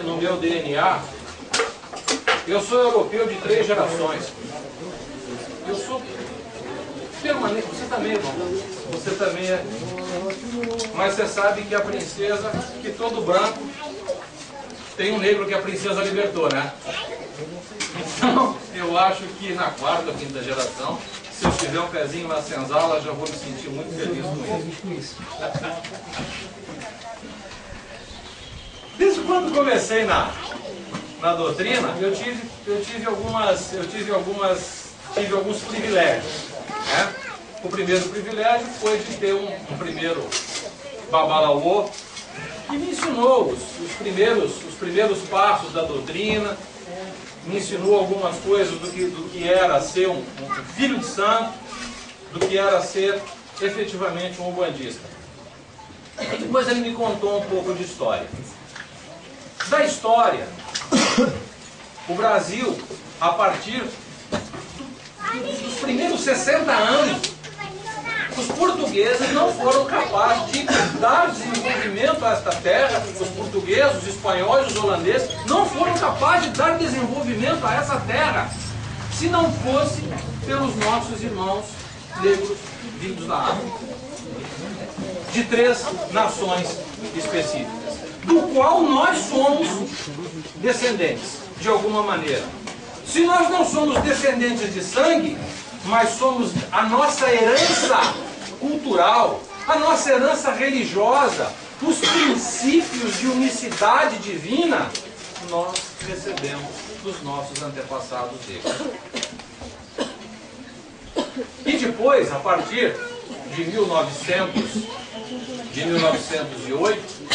No meu DNA, eu sou europeu de 3 gerações. Eu sou permanente. Você também, irmão. Você também é. Mas você sabe que a princesa, que todo branco tem um negro que a princesa libertou, né? Então, eu acho que na 4ª ou 5ª geração, se eu tiver um pezinho na senzala, já vou me sentir muito feliz com isso. Desde quando comecei na doutrina, eu tive alguns privilégios, né? O primeiro privilégio foi de ter um primeiro babalaô que me ensinou os primeiros passos da doutrina, me ensinou algumas coisas do que era ser um filho de santo, do que era ser efetivamente um umbandista. E depois ele me contou um pouco de história. Da história, o Brasil, a partir dos primeiros 60 anos, os portugueses não foram capazes de dar desenvolvimento a esta terra. Os portugueses, os espanhóis, os holandeses não foram capazes de dar desenvolvimento a essa terra se não fosse pelos nossos irmãos negros vindos da África, de 3 nações específicas, do qual nós somos descendentes, de alguma maneira. Se nós não somos descendentes de sangue, mas somos a nossa herança cultural, a nossa herança religiosa, os princípios de unicidade divina, nós recebemos dos nossos antepassados negros. E depois, a partir de 1908,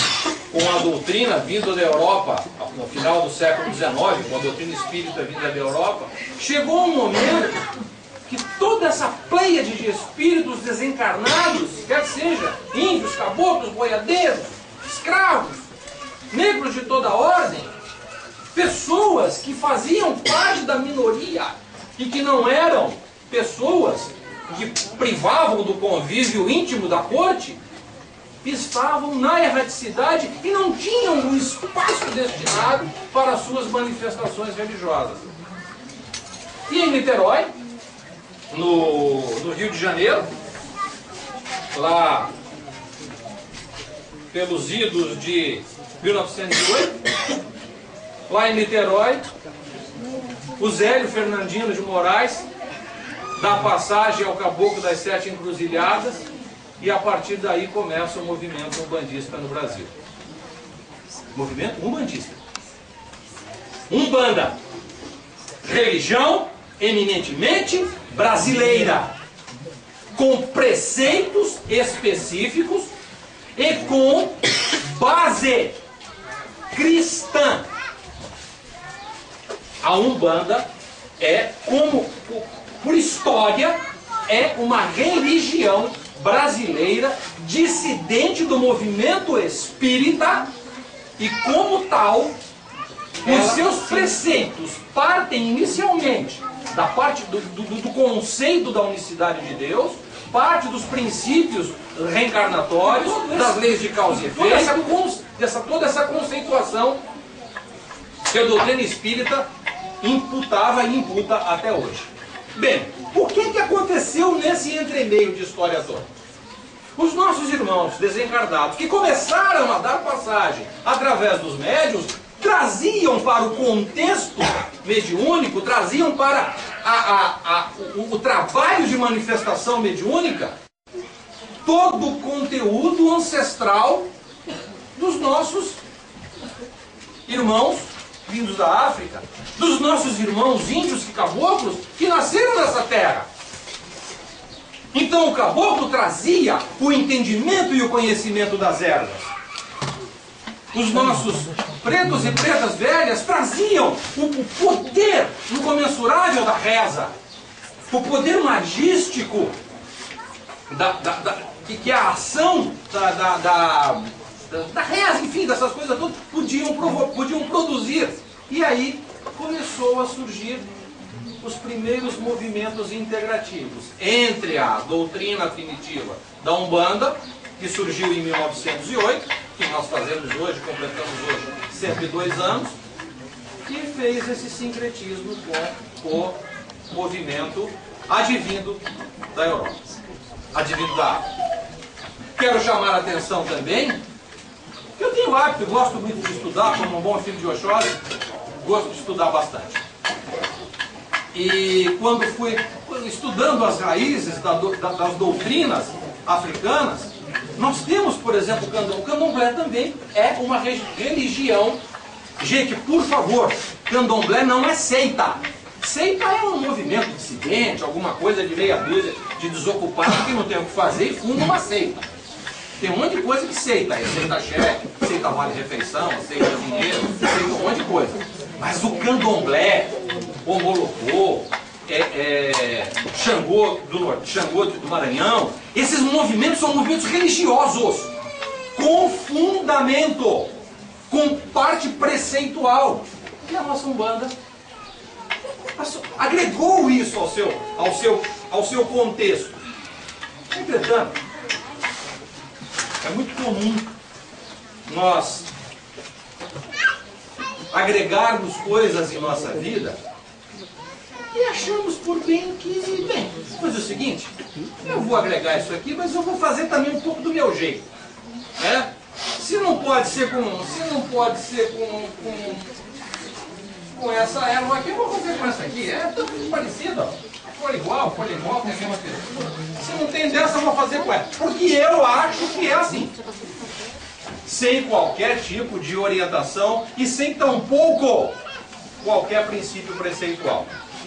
com a doutrina vinda da Europa, no final do século XIX, com a doutrina espírita vinda da Europa, chegou um momento que toda essa pleiade de espíritos desencarnados, quer seja índios, caboclos, boiadeiros, escravos, negros de toda ordem, pessoas que faziam parte da minoria e que não eram pessoas que privavam do convívio íntimo da corte, estavam na erraticidade e não tinham um espaço destinado para as suas manifestações religiosas. E em Niterói, no Rio de Janeiro, lá pelos idos de 1908, lá em Niterói, o Zélio Fernandino de Moraes dá passagem ao Caboclo das 7 Encruzilhadas, e a partir daí começa o movimento umbandista no Brasil. Movimento umbandista. Umbanda. Religião eminentemente brasileira, com preceitos específicos e com base cristã. A Umbanda é, como por história, é uma religião brasileira dissidente do movimento espírita e, como tal, os seus preceitos partem inicialmente da parte do conceito da unicidade de Deus, parte dos princípios reencarnatórios, das leis de causa e efeito, toda essa conceituação que a doutrina espírita imputava e imputa até hoje. Bem, o que aconteceu nesse entremeio de história toda? Os nossos irmãos desencarnados, que começaram a dar passagem através dos médiuns, traziam para o contexto mediúnico, traziam para o trabalho de manifestação mediúnica todo o conteúdo ancestral dos nossos irmãos vindos da África, dos nossos irmãos índios e caboclos que nasceram nessa terra. Então o caboclo trazia o entendimento e o conhecimento das ervas. Os nossos pretos e pretas velhas traziam o poder incomensurável da reza, o poder magístico, que a ação da reza, enfim, dessas coisas todas, podiam produzir. E aí começou a surgir os primeiros movimentos integrativos entre a doutrina primitiva da Umbanda, que surgiu em 1908, que nós fazemos hoje, completamos hoje 102 anos, e fez esse sincretismo com o movimento advindo da Europa, advindo da África. Quero chamar a atenção também, que eu tenho hábito, gosto muito de estudar, como um bom filho de Oxóssi, gosto de estudar bastante. E quando fui estudando as raízes das doutrinas africanas, nós temos, por exemplo, o candomblé também é uma religião. Gente, por favor, candomblé não é seita. Seita é um movimento dissidente, alguma coisa de meia dúzia de desocupados que não tem o que fazer e funda uma seita. Tem um monte de coisa que seita, seita cheque, seita vale-refeição, seita dinheiro, seita um monte de coisa. Mas o candomblé, o molocô, Xangô do Norte, Xangô do Maranhão, esses movimentos são movimentos religiosos, com fundamento, com parte preceitual. E a nossa Umbanda agregou isso ao seu contexto. Entretanto, é muito comum nós agregarmos coisas em nossa vida e achamos por bem que, bem, vou fazer o seguinte, eu vou agregar isso aqui, mas eu vou fazer também um pouco do meu jeito. Né? Se não pode ser com essa erva aqui, eu vou fazer com essa aqui. É tudo parecido, ó. For igual, tem a mesma coisa. Se não tem dessa, eu vou fazer com essa. Porque eu acho que é assim. Sem qualquer tipo de orientação e sem tampouco qualquer princípio preceitual.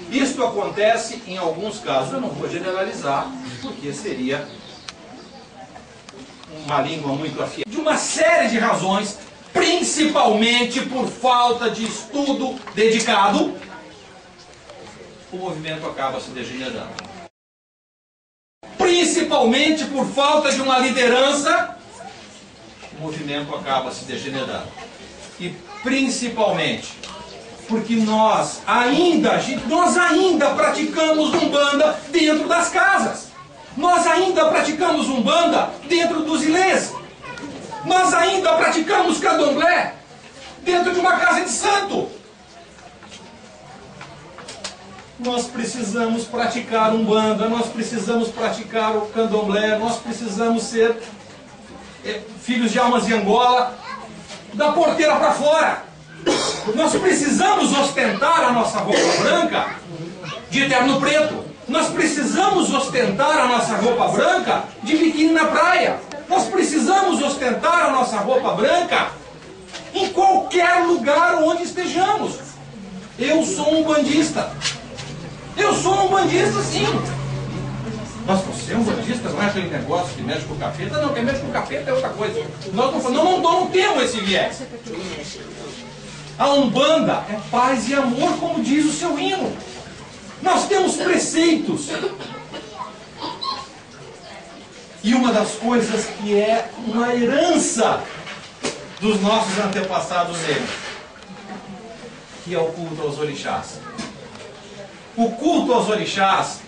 Isto acontece em alguns casos, eu não vou generalizar, porque seria uma língua muito afiada. De uma série de razões, principalmente por falta de estudo dedicado, o movimento acaba se degenerando. Principalmente por falta de uma liderança, o movimento acaba se degenerando. E principalmente porque nós ainda praticamos Umbanda dentro das casas. Nós ainda praticamos Umbanda dentro dos ilês. Nós ainda praticamos candomblé dentro de uma casa de santo. Nós precisamos praticar Umbanda, nós precisamos praticar o candomblé, nós precisamos ser filhos de almas de Angola, da porteira para fora. Nós precisamos ostentar a nossa roupa branca de terno preto. Nós precisamos ostentar a nossa roupa branca de biquíni na praia. Nós precisamos ostentar a nossa roupa branca em qualquer lugar onde estejamos. Eu sou um bandista. Eu sou um bandista, sim. Mas você é um bandista, não é aquele negócio que mexe com o capeta? Não, quem mexe com o capeta é outra coisa. Nós não temos esse viés. A Umbanda é paz e amor, como diz o seu hino. Nós temos preceitos. E uma das coisas que é uma herança dos nossos antepassados negros, que é o culto aos orixás. O culto aos orixás,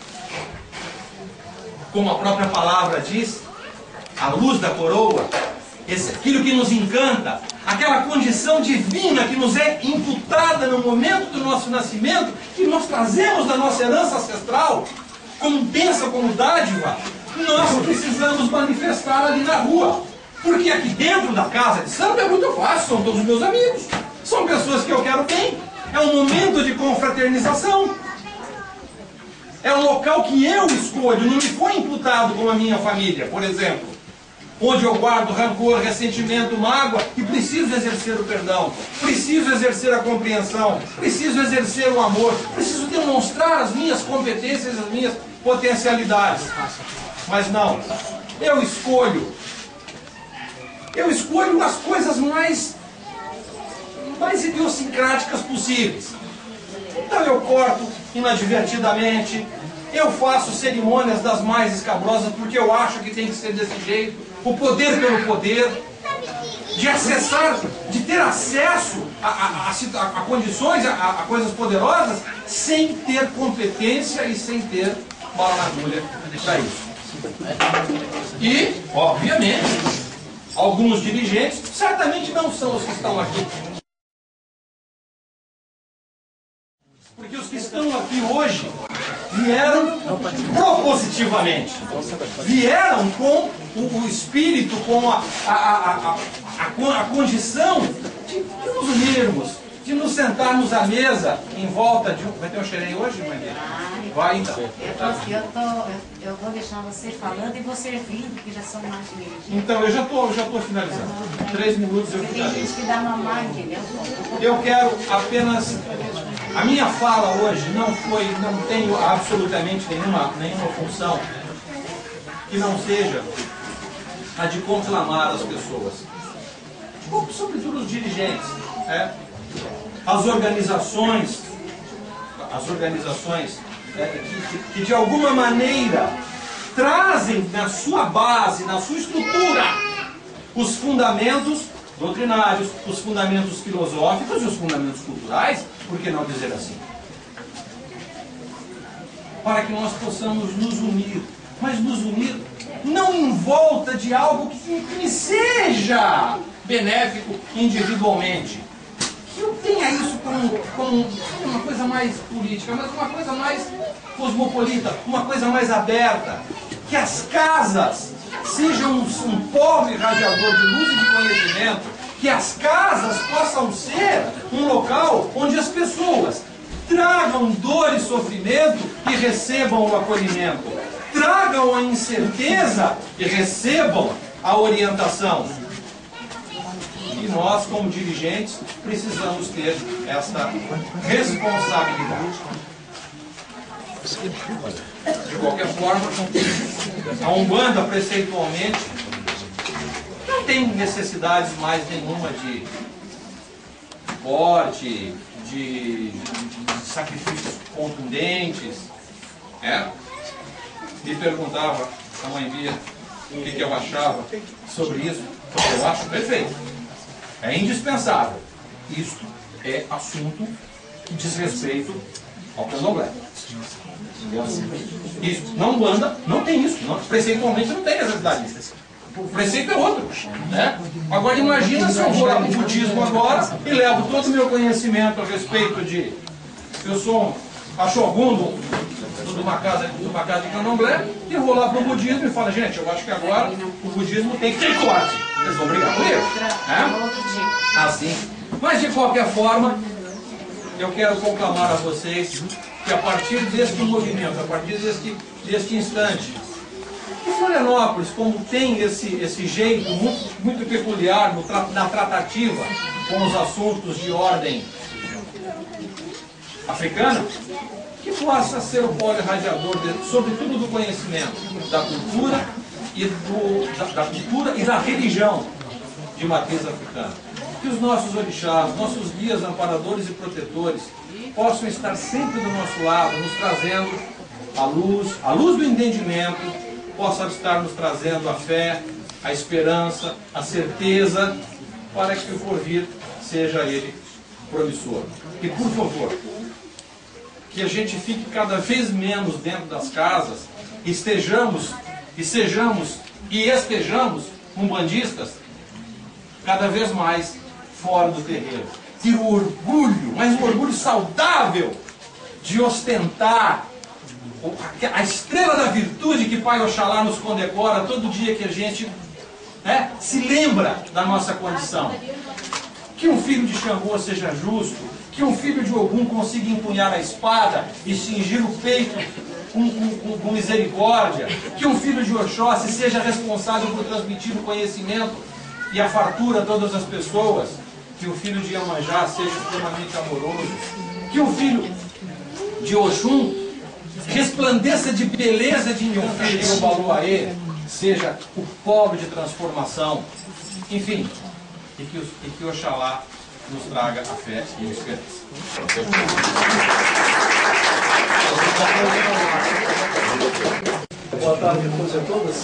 como a própria palavra diz, a luz da coroa, aquilo que nos encanta, aquela condição divina que nos é imputada no momento do nosso nascimento, que nós trazemos da nossa herança ancestral, como bênção, como dádiva, nós precisamos manifestar ali na rua. Porque aqui dentro da casa de santo é muito fácil, são todos meus amigos, são pessoas que eu quero bem, é um momento de confraternização. É um local que eu escolho, não me foi imputado como a minha família, por exemplo. Onde eu guardo rancor, ressentimento, mágoa e preciso exercer o perdão, preciso exercer a compreensão, preciso exercer o amor, preciso demonstrar as minhas competências, as minhas potencialidades. Mas não, eu escolho as coisas mais idiosincráticas possíveis. Então eu corto inadvertidamente, eu faço cerimônias das mais escabrosas porque eu acho que tem que ser desse jeito, o poder pelo poder, de acessar, de ter acesso a condições, a coisas poderosas, sem ter competência e sem ter bala na agulha para isso. E, obviamente, alguns dirigentes certamente não são os que estão aqui. Porque os que estão aqui hoje vieram propositivamente. Vieram com o espírito, com a condição de nos unirmos, de nos sentarmos à mesa em volta de um... Vai ter um xerém hoje, mãe? Vai então. Eu vou deixar você falando e você vindo, porque já são mais de meio-dia. Então, eu já tô finalizando. 3 minutos eu Tem finalizo. gente que dá mamar, entendeu? Eu quero apenas... A minha fala hoje não tenho absolutamente nenhuma função que não seja a de conclamar as pessoas. Sobretudo os dirigentes, né? As organizações que de alguma maneira trazem na sua base, na sua estrutura, os fundamentos doutrinários, os fundamentos filosóficos e os fundamentos culturais, por que não dizer assim? Para que nós possamos nos unir, mas nos unir não em volta de algo que me seja benéfico individualmente. Que eu tenha isso como uma coisa mais política, mas uma coisa mais cosmopolita, uma coisa mais aberta. Que as casas sejam um polo irradiador de luz e de conhecimento, que as casas possam ser um local onde as pessoas tragam dor e sofrimento e recebam o acolhimento, tragam a incerteza e recebam a orientação. E nós, como dirigentes, precisamos ter esta responsabilidade. De qualquer forma, a Umbanda, preceitualmente, não tem necessidades mais nenhuma de corte, de sacrifícios contundentes. Me perguntava a mãe Bia o que eu achava sobre isso. Eu acho perfeito. É indispensável. Isto é assunto que diz respeito ao candomblé. Isso. Na Umbanda não tem isso. Preceitualmente não tem necessidade disso. O preceito é outro. Né? Agora imagina se eu vou lá no budismo agora e levo todo o meu conhecimento a respeito de... Eu sou um Shogun de uma casa de candomblé e eu vou lá para o budismo e falo, gente, eu acho que agora o budismo tem que ter corte. Eles vão brigar com ele. Assim. Mas de qualquer forma, eu quero conclamar a vocês que a partir deste movimento, a partir deste instante, em Florianópolis, como tem esse jeito muito peculiar na tratativa com os assuntos de ordem africana, que possa ser o polo irradiador, sobretudo do conhecimento, da cultura e da religião de matriz africana. Que os nossos orixás, nossos guias, amparadores e protetores possam estar sempre do nosso lado, nos trazendo a luz do entendimento, possa estar nos trazendo a fé, a esperança, a certeza, para que o porvir seja ele promissor. E por favor, que a gente fique cada vez menos dentro das casas, estejamos umbandistas cada vez mais fora do terreiro. Ter o orgulho, mas um orgulho saudável, de ostentar a estrela da virtude que Pai Oxalá nos condecora todo dia que a gente se lembra da nossa condição. Que um filho de Xangô seja justo, que um filho de Ogum consiga empunhar a espada e cingir o peito com misericórdia, que um filho de Oxóssi seja responsável por transmitir o conhecimento e a fartura a todas as pessoas, que o filho de Iemanjá seja extremamente amoroso, que o filho de Oxum resplandeça de beleza de Nhofi e o Baluaê seja o polo de transformação, enfim, e que Oxalá nos traga a fé e a esperança. Boa tarde a todos e a todas.